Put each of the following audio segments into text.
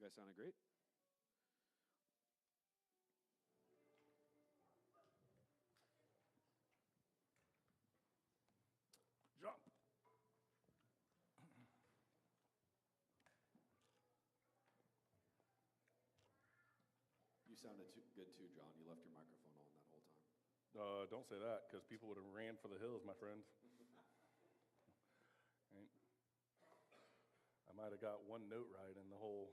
guys sounded great. Jump. You sounded good too, John. You left your microphone on that whole time. Don't say that, because people would have ran for the hills, my friend. Right? I might have got one note right in the whole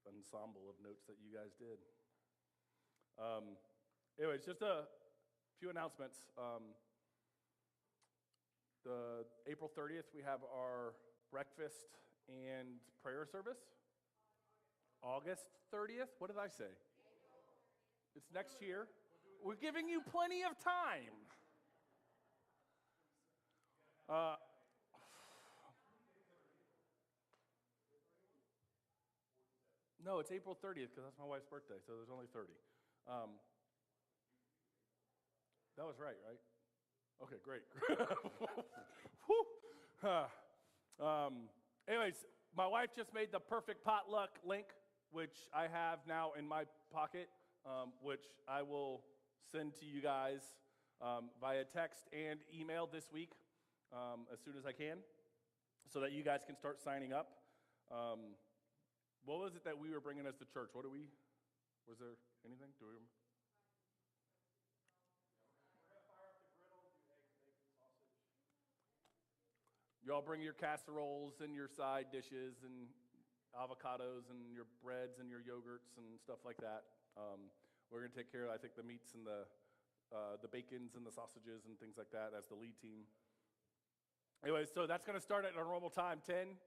ensemble of notes that you guys did. Anyways, just a few announcements. The April 30th, we have our breakfast and prayer service. August 30th? What did I say? It's next year. We're giving you plenty of time. No, it's April 30th because that's my wife's birthday, so there's only 30. That was right? Okay, great. Anyways, my wife just made the perfect potluck link, which I have now in my pocket, which I will send to you guys via text and email this week as soon as I can, so that you guys can start signing up. What was it that we were bringing as the church? Was there anything? Do we remember? We're going to fire up the griddle, do eggs, bacon, sausage. Y'all bring your casseroles and your side dishes and avocados and your breads and your yogurts and stuff like that. We're going to take care of, I think, the meats and the bacons and the sausages and things like that as the lead team. Anyway, so that's going to start at our normal time, 10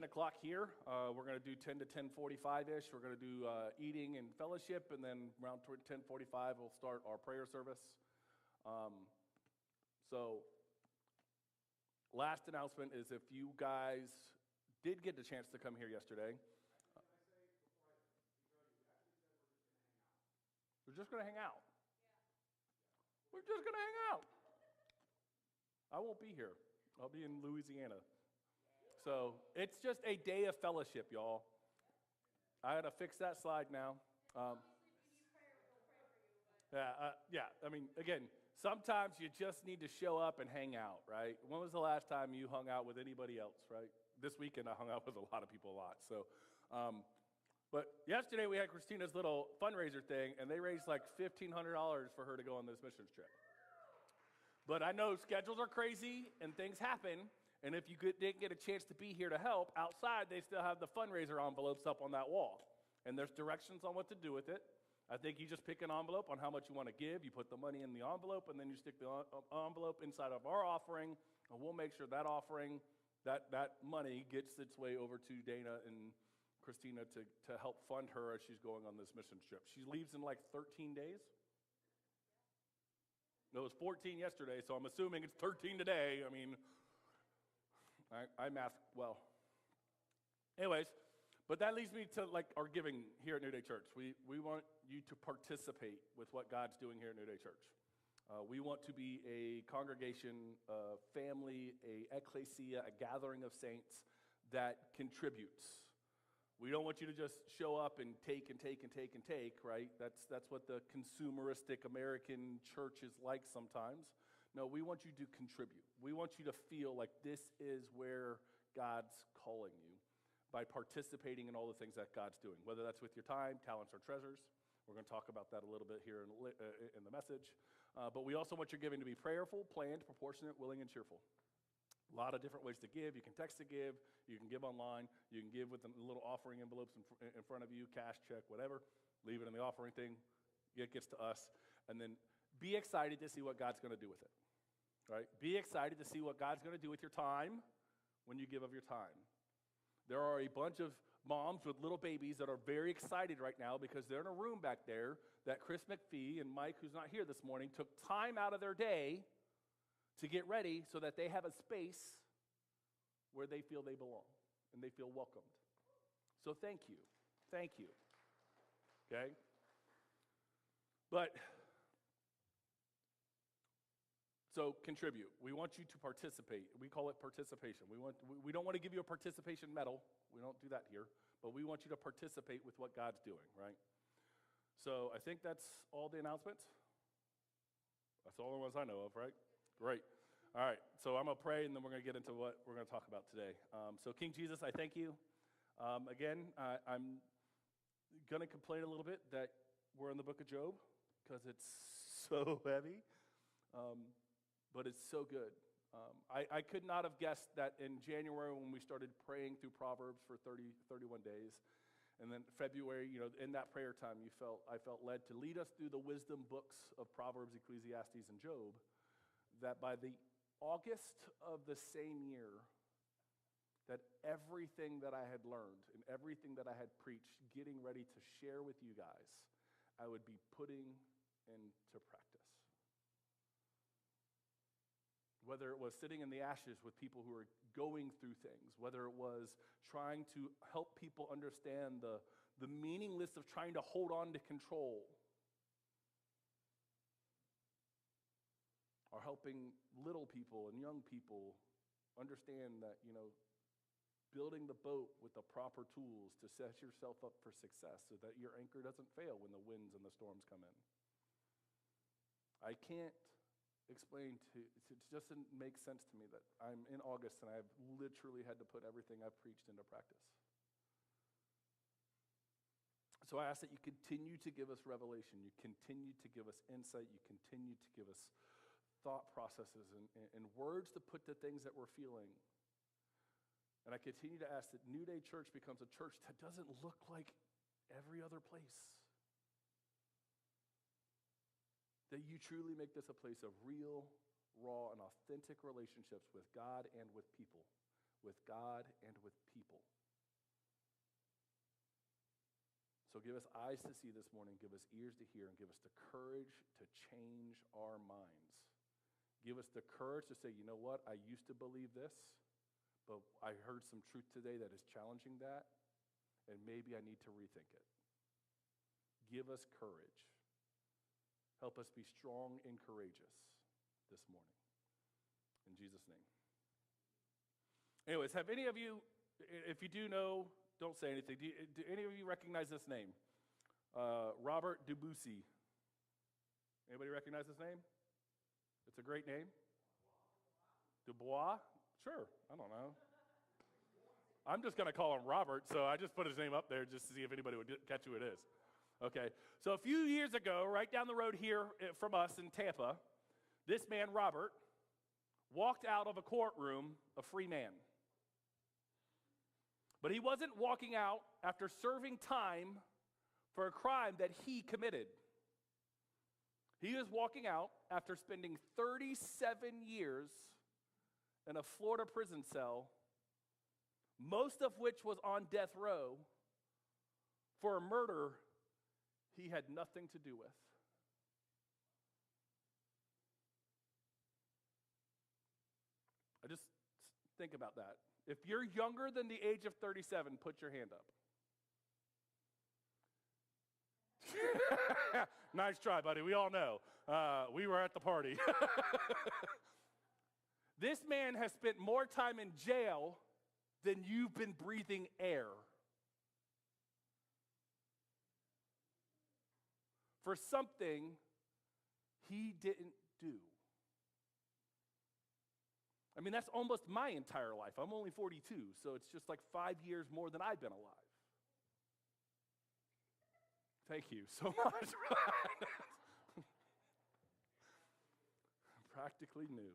o'clock here. We're going to do 10 to 10:45-ish. We're going to do eating and fellowship, and then around 10:45 we'll start our prayer service. So last announcement is if you guys did get the chance to come here yesterday. Can I say before we go, you actually said we're just going to hang out. Yeah. We're just going to hang out. I won't be here. I'll be in Louisiana. So it's just a day of fellowship, y'all. I got to fix that slide now. Yeah. I mean, again, sometimes you just need to show up and hang out, right? When was the last time you hung out with anybody else, right? This weekend I hung out with a lot of people a lot. So, but yesterday we had Christina's little fundraiser thing, and they raised like $1,500 for her to go on this missions trip. But I know schedules are crazy and things happen, and if you didn't get a chance to be here to help, outside they still have the fundraiser envelopes up on that wall, and there's directions on what to do with it. I think you just pick an envelope on how much you want to give, you put the money in the envelope, and then you stick the envelope inside of our offering, and we'll make sure that offering, that money gets its way over to Dana and Christina to help fund her as she's going on this mission trip. She leaves in like 13 days. It was 14 yesterday, so I'm assuming it's 13 today. I mean, I math well. Anyways, but that leads me to like our giving here at New Day Church. We want you to participate with what God's doing here at New Day Church. We want to be a congregation, a family, a ecclesia, a gathering of saints that contributes. We don't want you to just show up and take, right? That's what the consumeristic American church is like sometimes. No, we want you to contribute. We want you to feel like this is where God's calling you by participating in all the things that God's doing, whether that's with your time, talents, or treasures. We're going to talk about that a little bit here in the message. But we also want your giving to be prayerful, planned, proportionate, willing, and cheerful. A lot of different ways to give. You can text to give. You can give online. You can give with the little offering envelopes in front of you, cash, check, whatever. Leave it in the offering thing. It gets to us. And then be excited to see what God's going to do with it. Right? Be excited to see what God's going to do with your time when you give of your time. There are a bunch of moms with little babies that are very excited right now because they're in a room back there that Chris McPhee and Mike, who's not here this morning, took time out of their day to get ready so that they have a space where they feel they belong and they feel welcomed. So thank you. Okay? But, So contribute. We want you to participate. We call it participation. We don't want to give you a participation medal. We don't do that here. But we want you to participate with what God's doing, right? So I think that's all the announcements. That's all the ones I know of, right? Great. All right. So I'm going to pray, and then we're going to get into what we're going to talk about today. So King Jesus, I thank you. Again, I'm going to complain a little bit that we're in the book of Job because it's so heavy. But it's so good. I could not have guessed that in January when we started praying through Proverbs for 31 days, and then February, in that prayer time, I felt led to lead us through the wisdom books of Proverbs, Ecclesiastes, and Job, that by the August of the same year, that everything that I had learned and everything that I had preached, getting ready to share with you guys, I would be putting into practice. Whether it was sitting in the ashes with people who are going through things, whether it was trying to help people understand the meaningless of trying to hold on to control, or helping little people and young people understand that, building the boat with the proper tools to set yourself up for success so that your anchor doesn't fail when the winds and the storms come in. I can't explain it doesn't make sense to me that I'm in August and I've literally had to put everything I've preached into practice. So I ask that you continue to give us revelation, you continue to give us insight, you continue to give us thought processes and words to put to things that we're feeling. And I continue to ask that New Day Church becomes a church that doesn't look like every other place. That you truly make this a place of real, raw, and authentic relationships with God and with people. With God and with people. So give us eyes to see this morning, give us ears to hear, and give us the courage to change our minds. Give us the courage to say, you know what, I used to believe this, but I heard some truth today that is challenging that, and maybe I need to rethink it. Give us courage. Help us be strong and courageous this morning. In Jesus' name. Anyways, have any of you, if you do know, don't say anything. Do any of you recognize this name? Robert Debussy. Anybody recognize this name? It's a great name. Dubois? Sure, I don't know. I'm just going to call him Robert, so I just put his name up there just to see if anybody would catch who it is. Okay, so a few years ago, right down the road here from us in Tampa, this man, Robert, walked out of a courtroom a free man. But he wasn't walking out after serving time for a crime that he committed. He was walking out after spending 37 years in a Florida prison cell, most of which was on death row, for a murder he had nothing to do with. I just think about that. If you're younger than the age of 37, put your hand up. Nice try, buddy. We all know. We were at the party. This man has spent more time in jail than you've been breathing air. For something he didn't do. I mean, that's almost my entire life. I'm only 42, so it's just like 5 years more than I've been alive. Thank you so much. Practically new.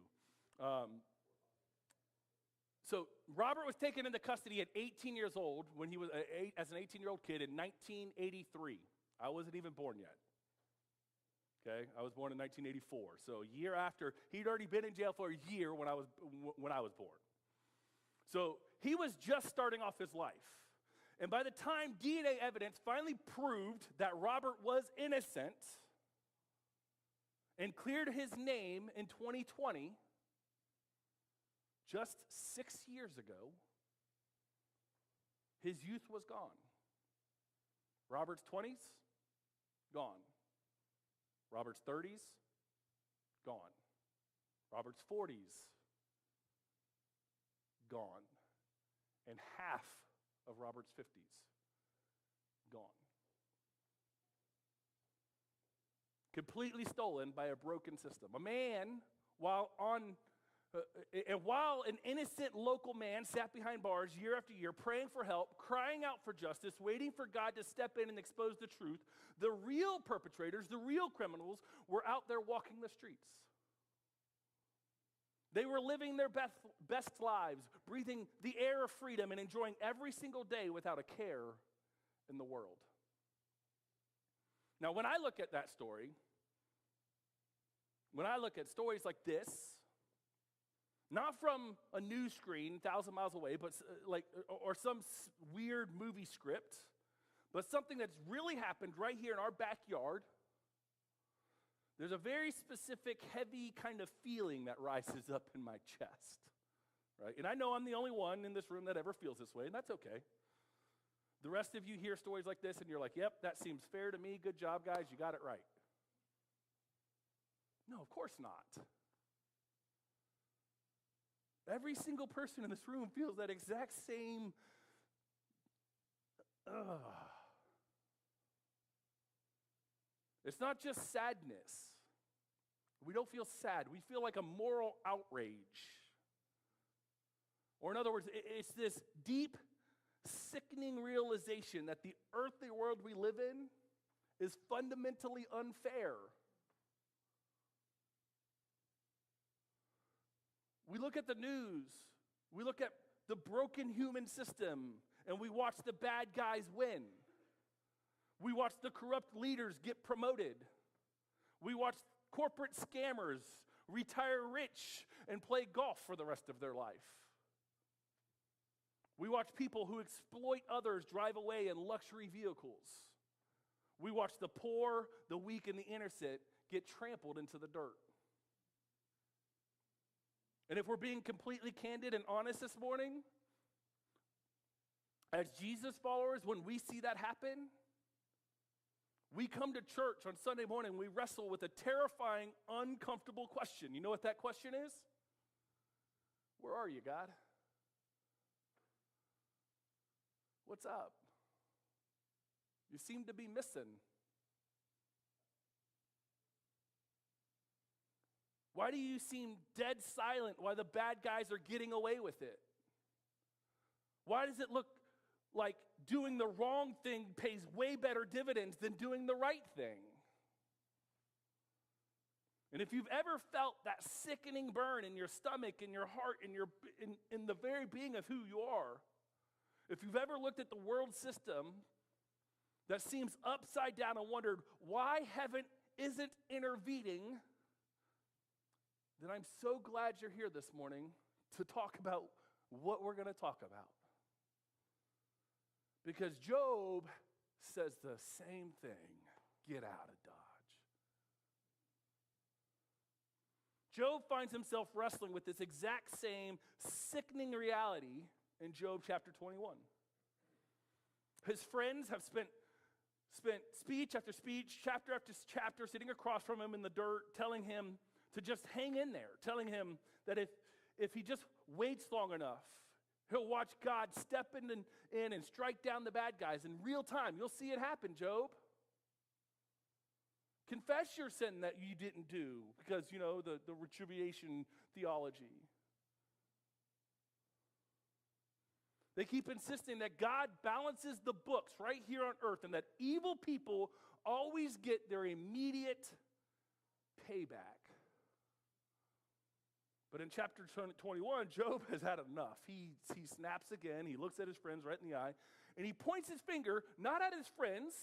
So Robert was taken into custody at 18 years old when he was as an 18-year-old kid in 1983. I wasn't even born yet. Okay, I was born in 1984. So a year after, he'd already been in jail for a year when I was born. So he was just starting off his life. And by the time DNA evidence finally proved that Robert was innocent and cleared his name in 2020, just 6 years ago, his youth was gone. Robert's 20s, gone. Robert's 30s, gone. Robert's 40s, gone. And half of Robert's 50s, gone. Completely stolen by a broken system. A man, while an innocent local man sat behind bars year after year, praying for help, crying out for justice, waiting for God to step in and expose the truth, the real perpetrators, the real criminals, were out there walking the streets. They were living their best lives, breathing the air of freedom and enjoying every single day without a care in the world. Now, when I look at that story, when I look at stories like this, not from a news screen 1,000 miles away, but or some weird movie script, but something that's really happened right here in our backyard, there's a very specific, heavy kind of feeling that rises up in my chest, right? And I know I'm the only one in this room that ever feels this way, and that's okay. The rest of you hear stories like this, and you're like, yep, that seems fair to me. Good job, guys. You got it right. No, of course not. Every single person in this room feels that exact same, It's not just sadness. We don't feel sad. We feel like a moral outrage. Or in other words, it's this deep, sickening realization that the earthly world we live in is fundamentally unfair. We look at the news, we look at the broken human system, and we watch the bad guys win. We watch the corrupt leaders get promoted. We watch corporate scammers retire rich and play golf for the rest of their life. We watch people who exploit others drive away in luxury vehicles. We watch the poor, the weak, and the innocent get trampled into the dirt. And if we're being completely candid and honest this morning, as Jesus followers, when we see that happen, we come to church on Sunday morning, we wrestle with a terrifying, uncomfortable question. You know what that question is? Where are you, God? What's up? You seem to be missing. Why do you seem dead silent while the bad guys are getting away with it? Why does it look like doing the wrong thing pays way better dividends than doing the right thing? And if you've ever felt that sickening burn in your stomach, in your heart, in the very being of who you are, if you've ever looked at the world system that seems upside down and wondered why heaven isn't intervening, then I'm so glad you're here this morning to talk about what we're going to talk about. Because Job says the same thing. Get out of Dodge. Job finds himself wrestling with this exact same sickening reality in Job chapter 21. His friends have spent speech after speech, chapter after chapter, sitting across from him in the dirt, telling him to just hang in there, telling him that if he just waits long enough, he'll watch God step in and strike down the bad guys in real time. You'll see it happen, Job. Confess your sin that you didn't do because, the retribution theology. They keep insisting that God balances the books right here on earth and that evil people always get their immediate payback. But in chapter 21, Job has had enough. He snaps again. He looks at his friends right in the eye, and he points his finger not at his friends,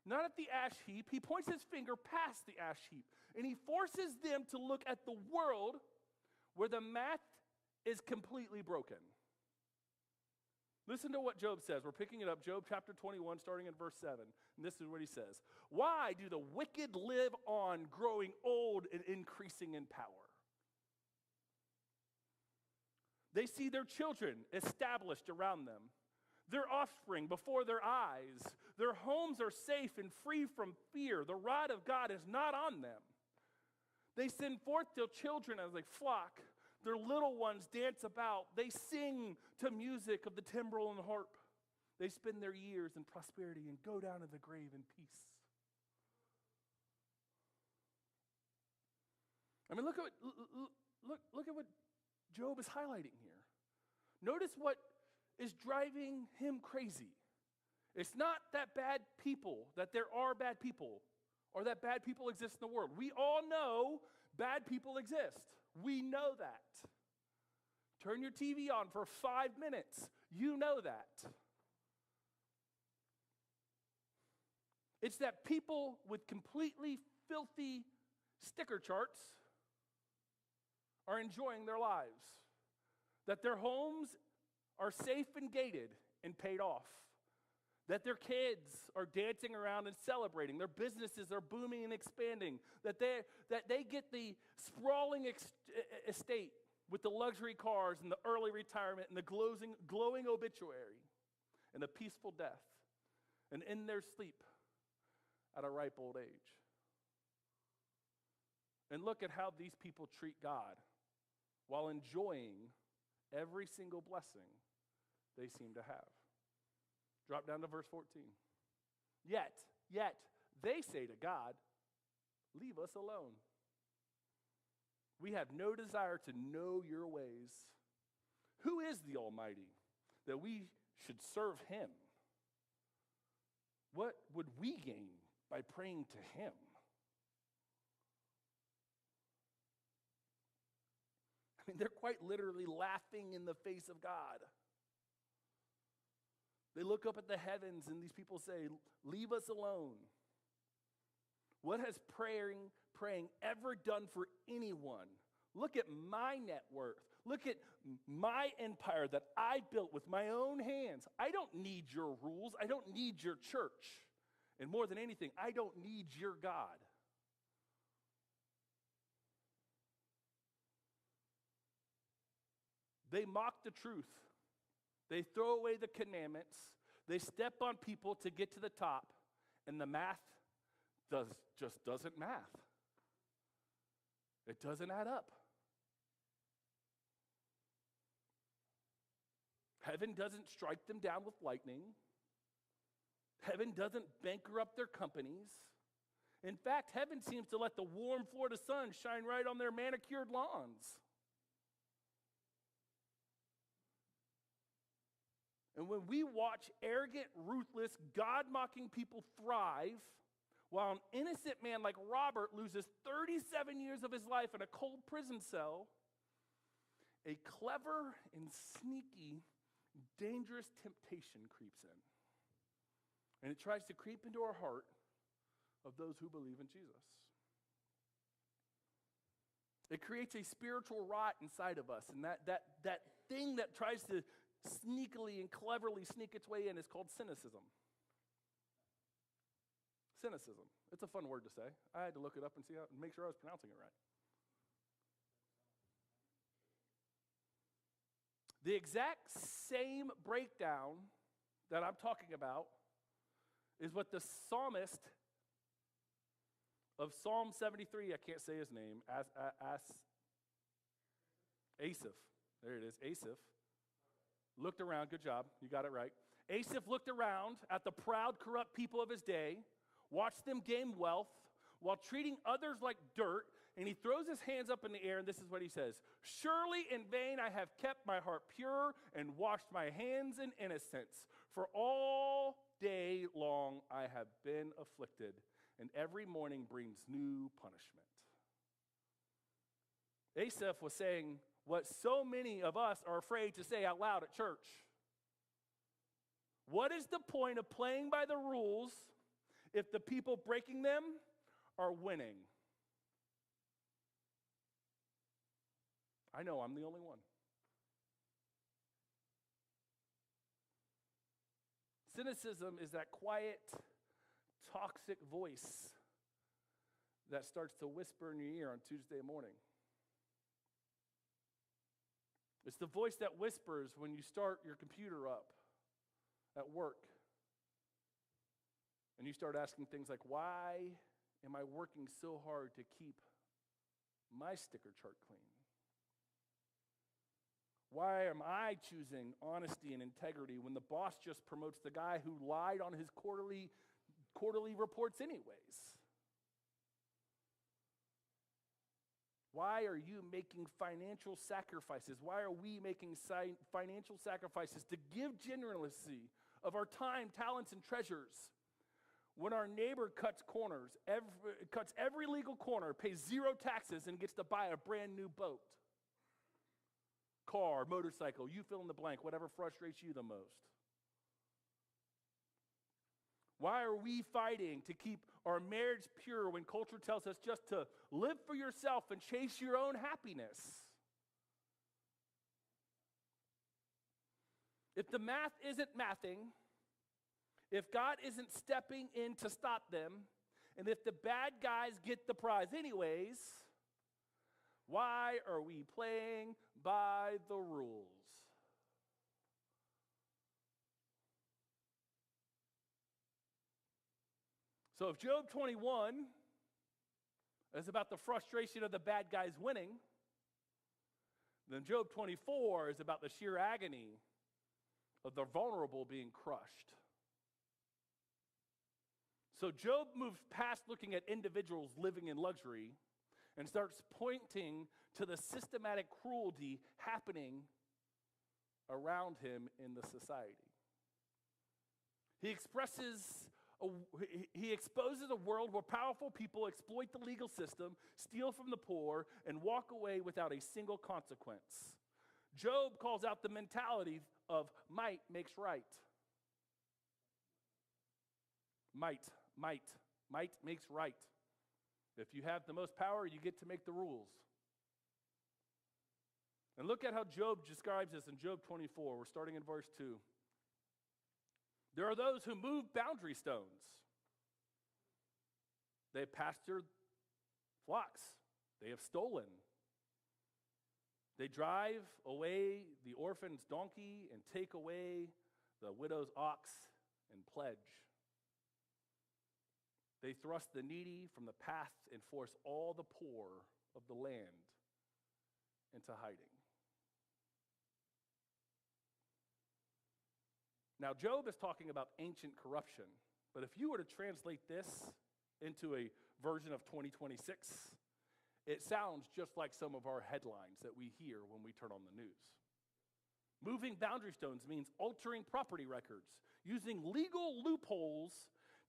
not at the ash heap. He points his finger past the ash heap, and he forces them to look at the world where the math is completely broken. Listen to what Job says. We're picking it up, Job chapter 21, starting in verse 7. And this is what he says. Why do the wicked live on, growing old and increasing in power? They see their children established around them, their offspring before their eyes. Their homes are safe and free from fear. The rod of God is not on them. They send forth their children as a flock. Their little ones dance about. They sing to music of the timbrel and the harp. They spend their years in prosperity and go down to the grave in peace. I mean, look at what Job is highlighting here. Notice what is driving him crazy. It's not that there are bad people, or that bad people exist in the world. We all know bad people exist. We know that. Turn your TV on for 5 minutes. You know that. It's that people with completely filthy sticker charts are enjoying their lives. That their homes are safe and gated and paid off. That their kids are dancing around and celebrating. Their businesses are booming and expanding. That they get the sprawling estate with the luxury cars and the early retirement and the glowing obituary and the peaceful death. And in their sleep at a ripe old age. And look at how these people treat God while enjoying every single blessing they seem to have. Drop down to verse 14. Yet, they say to God, leave us alone. We have no desire to know your ways. Who is the Almighty that we should serve him? What would we gain by praying to him? I mean, they're quite literally laughing in the face of God. They look up at the heavens and these people say, leave us alone. What has praying ever done for anyone? Look at my net worth. Look at my empire that I built with my own hands. I don't need your rules. I don't need your church. And more than anything, I don't need your God. They mock the truth. They throw away the commandments. They step on people to get to the top. And the math just doesn't math. It doesn't add up. Heaven doesn't strike them down with lightning. Heaven doesn't bankrupt their companies. In fact, heaven seems to let the warm Florida sun shine right on their manicured lawns. And when we watch arrogant, ruthless, God-mocking people thrive, while an innocent man like Robert loses 37 years of his life in a cold prison cell, a clever and sneaky, dangerous temptation creeps in. And it tries to creep into our heart of those who believe in Jesus. It creates a spiritual rot inside of us, and that thing that tries to sneakily and cleverly sneak its way in is called cynicism. Cynicism. It's a fun word to say. I had to look it up and make sure I was pronouncing it right. The exact same breakdown that I'm talking about is what the psalmist of Psalm 73, I can't say his name, Asaph. There it is, Asaph. Looked around, good job, you got it right. Asaph looked around at the proud, corrupt people of his day, watched them gain wealth while treating others like dirt, and he throws his hands up in the air, and this is what he says. Surely in vain I have kept my heart pure and washed my hands in innocence. For all day long I have been afflicted, and every morning brings new punishment. Asaph was saying what so many of us are afraid to say out loud at church. What is the point of playing by the rules if the people breaking them are winning? I know I'm the only one. Cynicism is that quiet, toxic voice that starts to whisper in your ear on Tuesday morning. It's the voice that whispers when you start your computer up at work. And you start asking things like, why am I working so hard to keep my sticker chart clean? Why am I choosing honesty and integrity when the boss just promotes the guy who lied on his quarterly reports anyways? Why are you making financial sacrifices? Why are we making financial sacrifices to give generously of our time, talents, and treasures when our neighbor cuts corners, cuts every legal corner, pays zero taxes, and gets to buy a brand new boat, car, motorcycle, you fill in the blank, whatever frustrates you the most? Why are we fighting to keep our marriage pure when culture tells us just to live for yourself and chase your own happiness? If the math isn't mathing, if God isn't stepping in to stop them, and if the bad guys get the prize anyways, why are we playing by the rules? So if Job 21 is about the frustration of the bad guys winning, then Job 24 is about the sheer agony of the vulnerable being crushed. So Job moves past looking at individuals living in luxury and starts pointing to the systematic cruelty happening around him in the society. He exposes a world where powerful people exploit the legal system, steal from the poor, and walk away without a single consequence. Job calls out the mentality of might makes right. Might makes right. If you have the most power, you get to make the rules. And look at how Job describes this in Job 24. We're starting in verse 2. There are those who move boundary stones. They have pastured flocks. They have stolen. They drive away the orphan's donkey and take away the widow's ox and pledge. They thrust the needy from the path and force all the poor of the land into hiding. Now, Job is talking about ancient corruption, but if you were to translate this into a version of 2026, it sounds just like some of our headlines that we hear when we turn on the news. Moving boundary stones means altering property records, using legal loopholes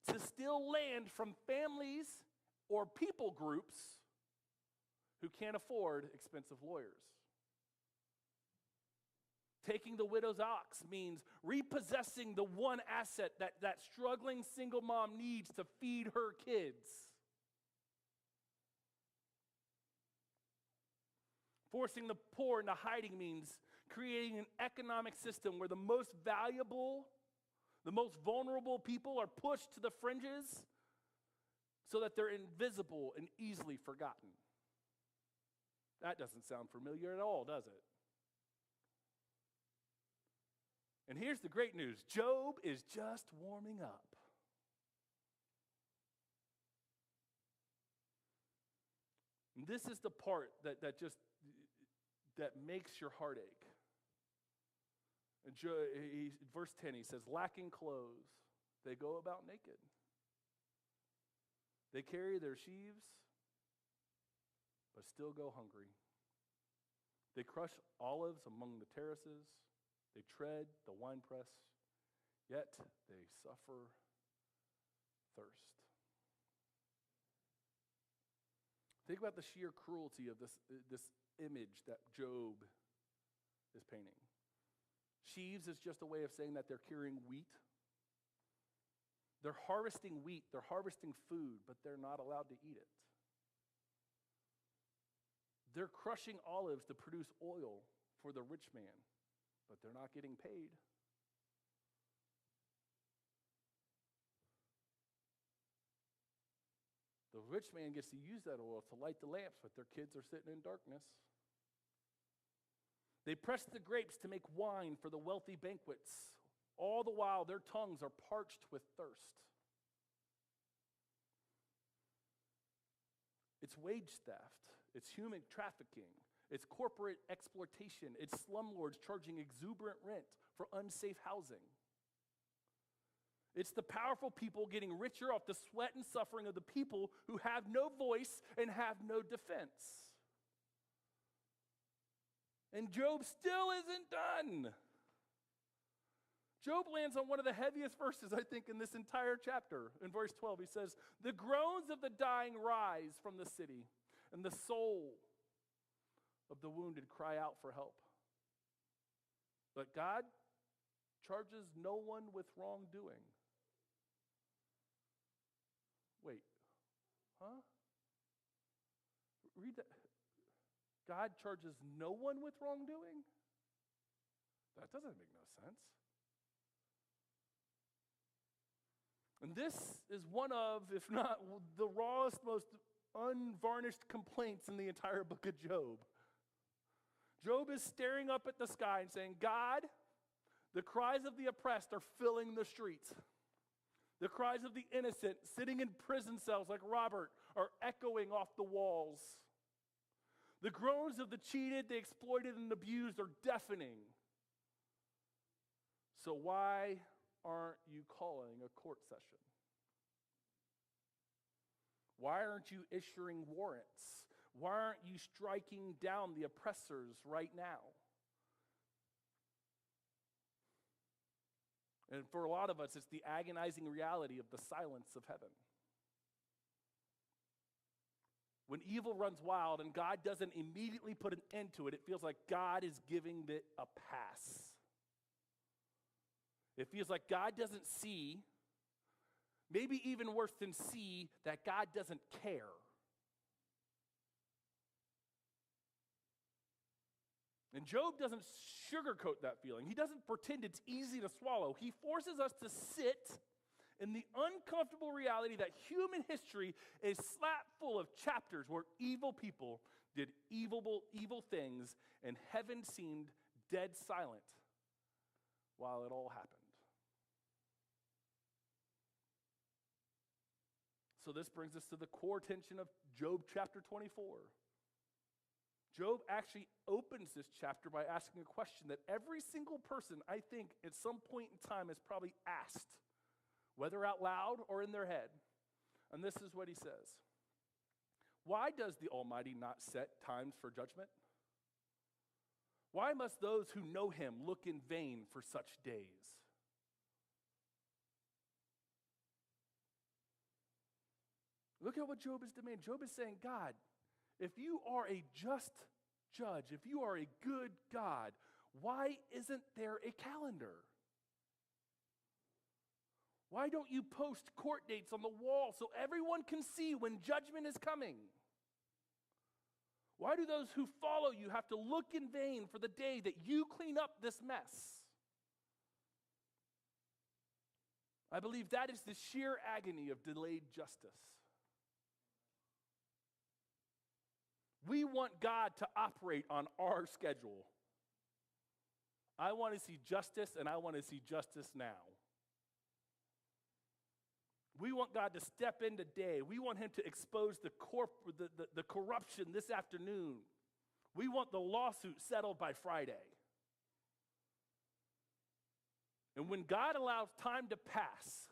to steal land from families or people groups who can't afford expensive lawyers. Taking the widow's ox means repossessing the one asset that struggling single mom needs to feed her kids. Forcing the poor into hiding means creating an economic system where the most valuable, the most vulnerable people are pushed to the fringes so that they're invisible and easily forgotten. That doesn't sound familiar at all, does it? And here's the great news. Job is just warming up. And this is the part that makes your heart ache. And verse 10, he says, lacking clothes, they go about naked. They carry their sheaves, but still go hungry. They crush olives among the terraces. They tread the winepress, yet they suffer thirst. Think about the sheer cruelty of this image that Job is painting. Sheaves is just a way of saying that they're carrying wheat. They're harvesting wheat, they're harvesting food, but they're not allowed to eat it. They're crushing olives to produce oil for the rich man, but they're not getting paid. The rich man gets to use that oil to light the lamps, but their kids are sitting in darkness. They press the grapes to make wine for the wealthy banquets. All the while, their tongues are parched with thirst. It's wage theft. it's human trafficking, it's corporate exploitation, it's slumlords charging exuberant rent for unsafe housing. It's the powerful people getting richer off the sweat and suffering of the people who have no voice and have no defense. And Job still isn't done. Job lands on one of the heaviest verses, I think, in this entire chapter. In verse 12, he says, "The groans of the dying rise from the city, and the soul of the wounded cry out for help. But God charges no one with wrongdoing." Wait, huh? Read that. God charges no one with wrongdoing? That doesn't make no sense. And this is one of, if not the rawest, most unvarnished complaints in the entire book of Job. Job is staring up at the sky and saying, God, the cries of the oppressed are filling the streets. The cries of the innocent sitting in prison cells like Robert are echoing off the walls. The groans of the cheated, the exploited, and abused are deafening. So why aren't you calling a court session? Why aren't you issuing warrants? Why aren't you striking down the oppressors right now? And for a lot of us, it's the agonizing reality of the silence of heaven. When evil runs wild and God doesn't immediately put an end to it, it feels like God is giving it a pass. It feels like God doesn't see, maybe even worse than see, that God doesn't care. And Job doesn't sugarcoat that feeling. He doesn't pretend it's easy to swallow. He forces us to sit in the uncomfortable reality that human history is slap full of chapters where evil people did evil things and heaven seemed dead silent while it all happened. So this brings us to the core tension of Job chapter 24. Job actually opens this chapter by asking a question that every single person, I think, at some point in time has probably asked, whether out loud or in their head. And this is what he says. Why does the Almighty not set times for judgment? Why must those who know him look in vain for such days? Look at what Job is demanding. Job is saying, God, if you are a just judge, if you are a good God, why isn't there a calendar? Why don't you post court dates on the wall so everyone can see when judgment is coming? Why do those who follow you have to look in vain for the day that you clean up this mess? I believe that is the sheer agony of delayed justice. We want God to operate on our schedule. I want to see justice, and I want to see justice now. We want God to step in today. We want him to expose the corruption this afternoon. We want the lawsuit settled by Friday. And when God allows time to pass,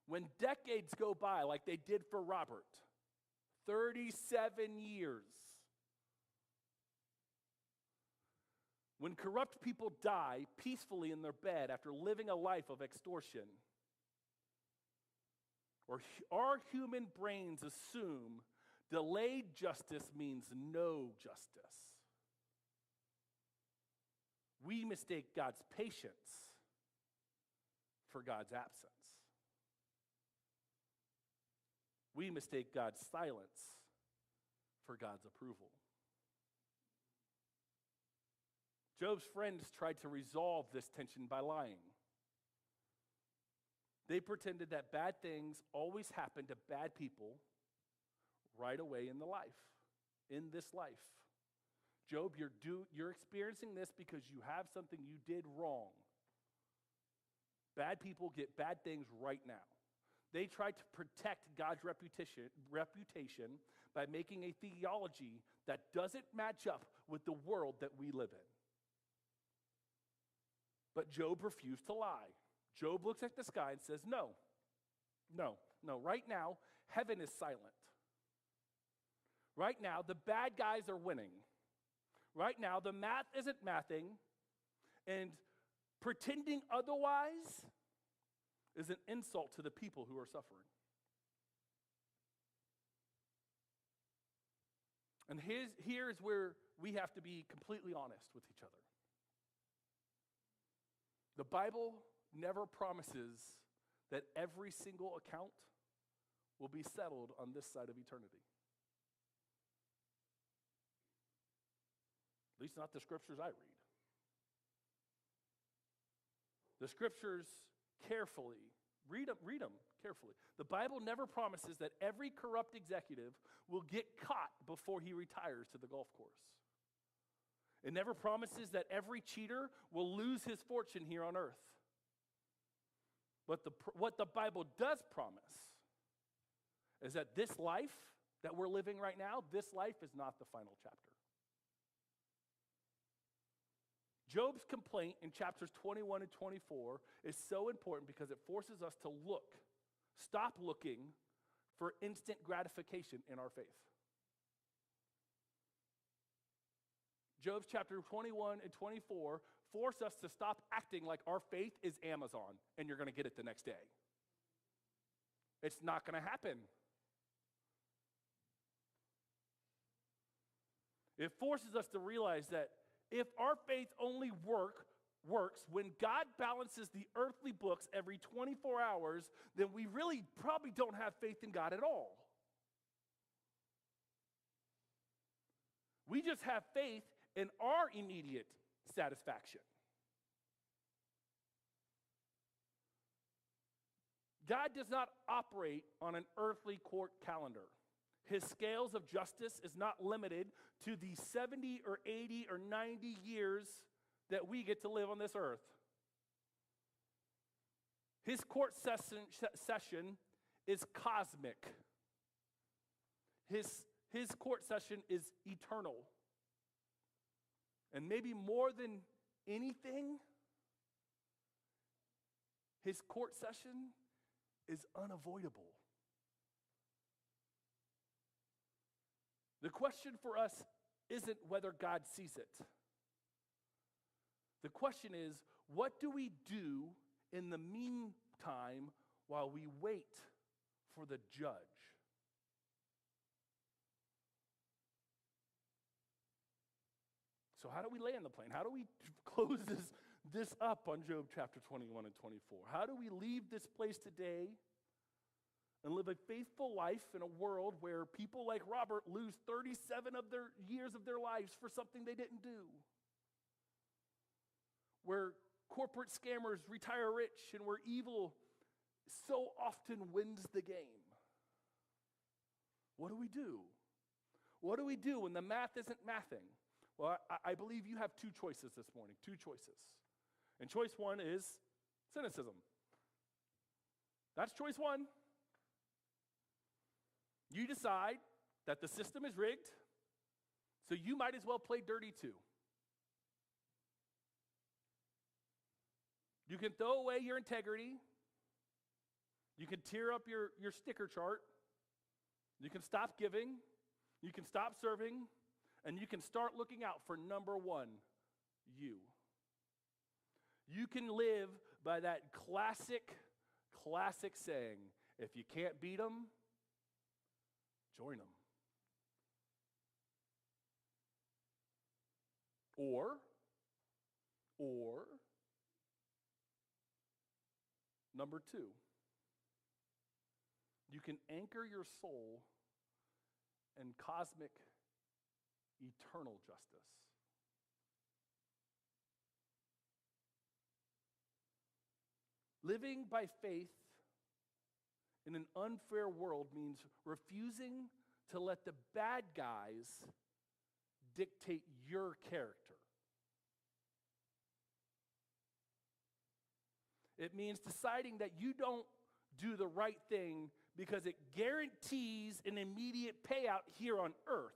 when decades go by like they did for Robert, 37 years. When corrupt people die peacefully in their bed after living a life of extortion, or our human brains assume delayed justice means no justice. We mistake God's patience for God's absence. We mistake God's silence for God's approval. Job's friends tried to resolve this tension by lying. They pretended that bad things always happen to bad people right away in this life. Job, you're experiencing this because you have something you did wrong. Bad people get bad things right now. They tried to protect God's reputation by making a theology that doesn't match up with the world that we live in. But Job refused to lie. Job looks at the sky and says, no, right now, heaven is silent. Right now, the bad guys are winning. Right now, the math isn't mathing, and pretending otherwise is an insult to the people who are suffering. And here's where we have to be completely honest with each other. The Bible never promises that every single account will be settled on this side of eternity. At least not the scriptures I read. The scriptures carefully, read them carefully. The Bible never promises that every corrupt executive will get caught before he retires to the golf course. It never promises that every cheater will lose his fortune here on earth. But what the Bible does promise is that this life that we're living right now, this life is not the final chapter. Job's complaint in chapters 21 and 24 is so important because it forces us to stop looking for instant gratification in our faith. Job's chapter 21 and 24 force us to stop acting like our faith is Amazon and you're going to get it the next day. It's not going to happen. It forces us to realize that if our faith only works when God balances the earthly books every 24 hours, then we really probably don't have faith in God at all. We just have faith in our immediate satisfaction. God does not operate on an earthly court calendar. His scales of justice is not limited to the 70 or 80 or 90 years that we get to live on this earth. His court session is cosmic. His court session is eternal. And maybe more than anything, his court session is unavoidable. The question for us isn't whether God sees it. The question is, what do we do in the meantime while we wait for the judge? So how do we land the plane? How do we close this up on Job chapter 21 and 24? How do we leave this place today and live a faithful life in a world where people like Robert lose 37 of their years of their lives for something they didn't do? Where corporate scammers retire rich and where evil so often wins the game. What do we do? What do we do when the math isn't mathing? Well, I believe you have two choices this morning, two choices. And choice one is cynicism. That's choice one. You decide that the system is rigged, so you might as well play dirty too. You can throw away your integrity. You can tear up your sticker chart. You can stop giving. You can stop serving. And you can start looking out for number one, you. You can live by that classic saying, if you can't beat them, join them. Or number two, you can anchor your soul in cosmic, eternal justice. Living by faith in an unfair world means refusing to let the bad guys dictate your character. It means deciding that you don't do the right thing because it guarantees an immediate payout here on earth.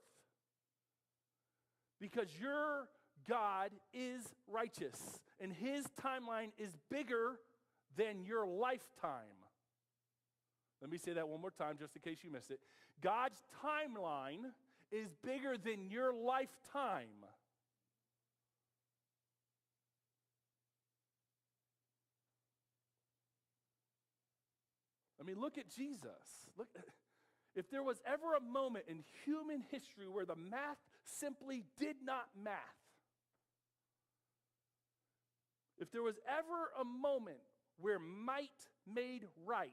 Because your God is righteous, and his timeline is bigger than your lifetime. Let me say that one more time just in case you missed it. God's timeline is bigger than your lifetime. I mean, look at Jesus. Look, if there was ever a moment in human history where the math simply did not math, if there was ever a moment where might made right,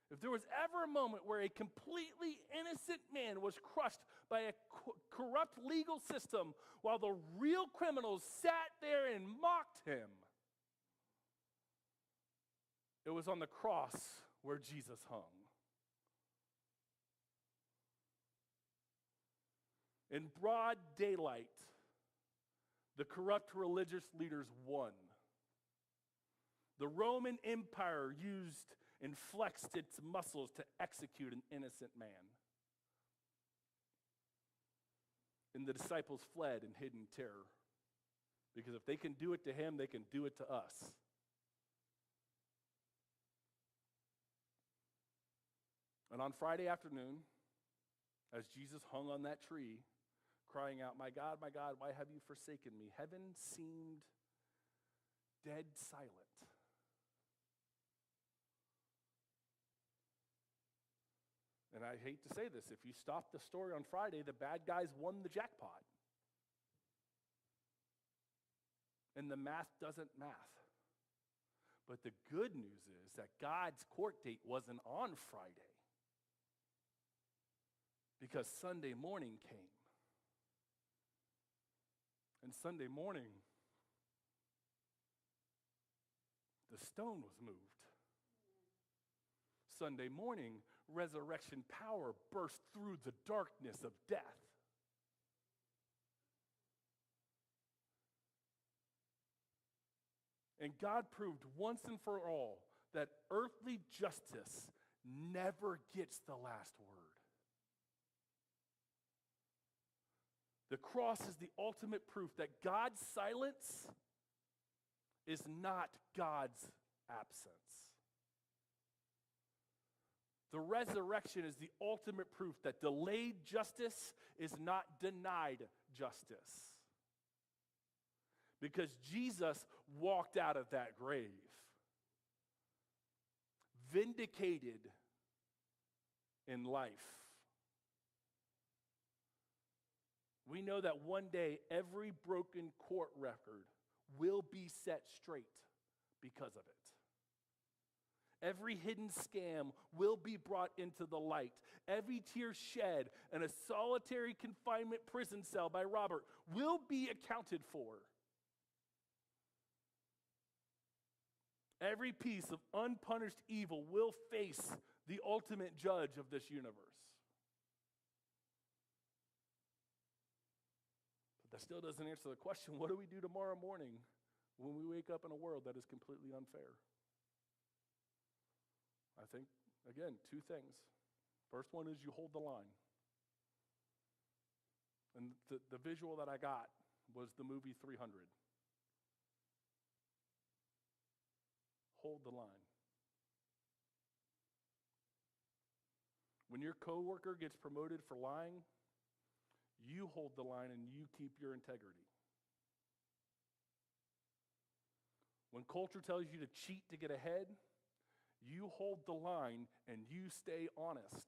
if there was ever a moment where a completely innocent man was crushed by a corrupt legal system while the real criminals sat there and mocked him, it was on the cross where Jesus hung. In broad daylight, the corrupt religious leaders won. The Roman Empire used and flexed its muscles to execute an innocent man. And the disciples fled in hidden terror. Because if they can do it to him, they can do it to us. And on Friday afternoon, as Jesus hung on that tree, crying out, my God, why have you forsaken me?" Heaven seemed dead silent. And I hate to say this, if you stop the story on Friday, the bad guys won the jackpot. And the math doesn't math. But the good news is that God's court date wasn't on Friday, because Sunday morning came. And Sunday morning, the stone was moved. Sunday morning, resurrection power burst through the darkness of death. And God proved once and for all that earthly justice never gets the last word. The cross is the ultimate proof that God's silence is not God's absence. The resurrection is the ultimate proof that delayed justice is not denied justice. Because Jesus walked out of that grave, vindicated in life. We know that one day every broken court record will be set straight because of it. Every hidden scam will be brought into the light. Every tear shed in a solitary confinement prison cell by Robert will be accounted for. Every piece of unpunished evil will face the ultimate judge of this universe. But that still doesn't answer the question, what do we do tomorrow morning when we wake up in a world that is completely unfair? I think, again, two things. First one is you hold the line. And the visual that I got was the movie 300. Hold the line. When your coworker gets promoted for lying, you hold the line and you keep your integrity. When culture tells you to cheat to get ahead, you hold the line and you stay honest.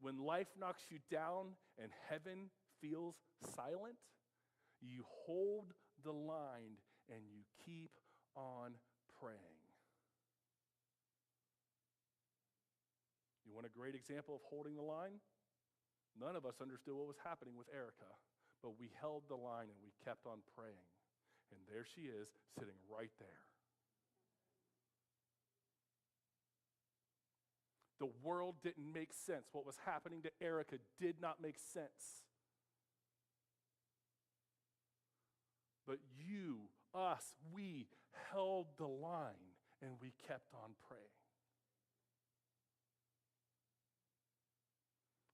When life knocks you down and heaven feels silent, you hold the line and you keep on praying. You want a great example of holding the line? None of us understood what was happening with Erica, but we held the line and we kept on praying. And there she is, sitting right there. The world didn't make sense. What was happening to Erica did not make sense. But you, us, we held the line and we kept on praying.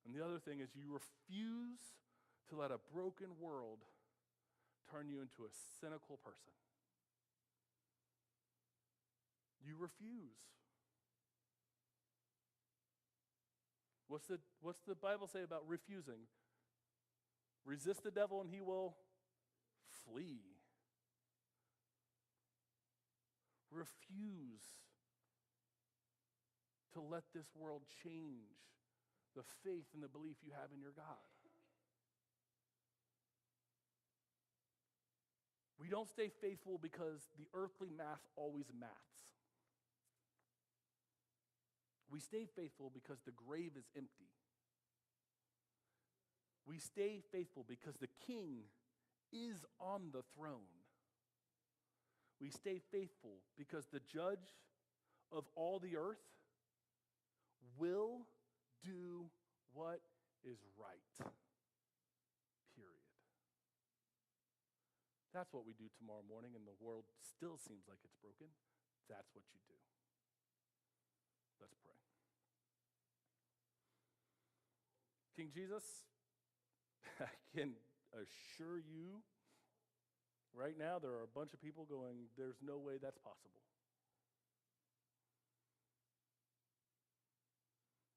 And the other thing is you refuse to let a broken world turn you into a cynical person. You refuse. What's the Bible say about refusing? Resist the devil and he will flee. Refuse to let this world change the faith and the belief you have in your God. We don't stay faithful because the earthly math always maths. We stay faithful because the grave is empty. We stay faithful because the king is on the throne. We stay faithful because the judge of all the earth will do what is right. Period. That's what we do tomorrow morning, and the world still seems like it's broken. That's what you do. Let's pray. King Jesus, I can assure you right now there are a bunch of people going, there's no way that's possible.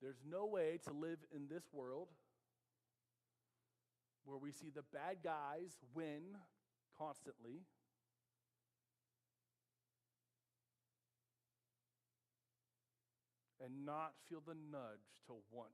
There's no way to live in this world where we see the bad guys win constantly and not feel the nudge to want